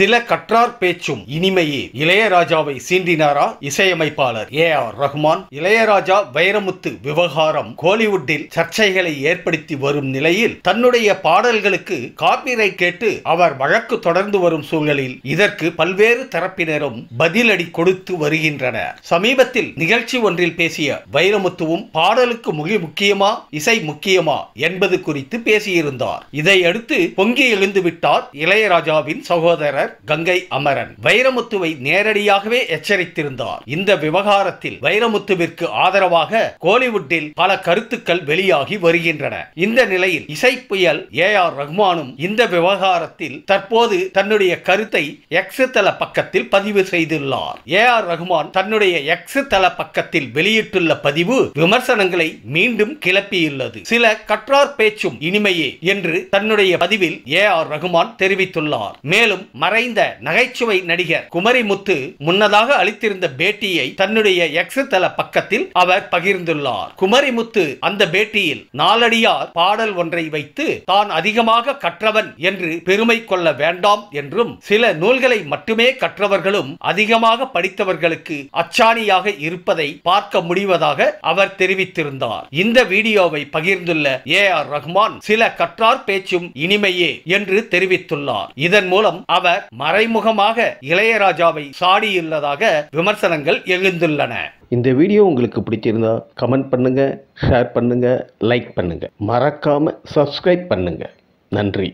சில கற்றார் பேச்சும் இனிமையே இளையராஜாவை சீண்டினாரா இசையமைப்பாளர் ஏ.ஆர். ரஹ்மான். இளையராஜா வைரமுத்து விவகாரம் கோலிவுட்டில் சர்ச்சைகளை ஏற்படுத்தி வரும் நிலையில் தன்னுடைய பாடல்களுக்கு காப்பிரைட் கேட்டு அவர் வழக்கு தொடர்ந்து வரும் சூழலில் இதற்கு பல்வேறு தரப்பினரும் பதிலடி கொடுத்து வருகின்றனர். சமீபத்தில் நிகழ்ச்சி ஒன்றில் பேசிய வைரமுத்துவும் பாடலுக்கு முக்கியமா இசை முக்கியமா என்பது குறித்து பேசியிருந்தார். இதையடுத்து பொங்கி எழுந்து விட்டார் இளையராஜாவின் சகோதரர் கங்கை அமரன். வைரமுத்துவை நேரடியாகவே எச்சரித்திருந்தார். இந்த விவகாரத்தில் வைரமுத்துவிற்கு ஆதரவாக கோலிவுட்டில் பல கருத்துக்கள் வெளியாகி வருகின்றன. இந்த நிலையில் இசை புயல் ஏ.ஆர். ரஹ்மானும் இந்த விவகாரத்தில் தற்போது தன்னுடைய கருத்தை எக்ஸ் தள பக்கத்தில் பதிவு செய்துள்ளார். ஏ.ஆர். ரஹ்மான் தன்னுடைய எக்ஸ் தள பக்கத்தில் வெளியிட்டுள்ள பதிவு விமர்சனங்களை மீண்டும் கிளப்பியுள்ளது. சில கற்றார் பேச்சும் இனிமையே என்று தன்னுடைய பதிவில் ஏ.ஆர். ரஹ்மான் தெரிவித்துள்ளார். மேலும் மறைந்த நகைச்சுவை நடிகர் குமரிமுத்து முன்னதாக அளித்திருந்த பேட்டியை தன்னுடைய எக்ஸ் தள பக்கத்தில் அவர் பகிர்ந்துள்ளார். குமரிமுத்து அந்த பேட்டியில் நாலடியார் பாடல் ஒன்றை வைத்து தான் அதிகமாக கற்றவன் என்று பெருமை கொள்ள வேண்டாம் என்றும் சில நூல்களை மட்டுமே கற்றவர்களும் அதிகமாக படித்தவர்களுக்கு அச்சாணியாக இருப்பதை பார்க்க முடிவதாக அவர் தெரிவித்திருந்தார். இந்த வீடியோவை பகிர்ந்துள்ள ஏ.ஆர். ரஹ்மான் சில கற்றார் பேச்சும் இனிமையே என்று தெரிவித்துள்ளார். இதன் மூலம் அவர் மறைமுகமாக இளையராஜாவை சாடியுள்ளதாக விமர்சனங்கள் எழுந்துள்ளன. இந்த வீடியோ உங்களுக்கு பிடிச்சிருந்தா கமெண்ட் பண்ணுங்க, ஷேர் பண்ணுங்க, லைக் பண்ணுங்க, மறக்காம சப்ஸ்கிரைப் பண்ணுங்க. நன்றி.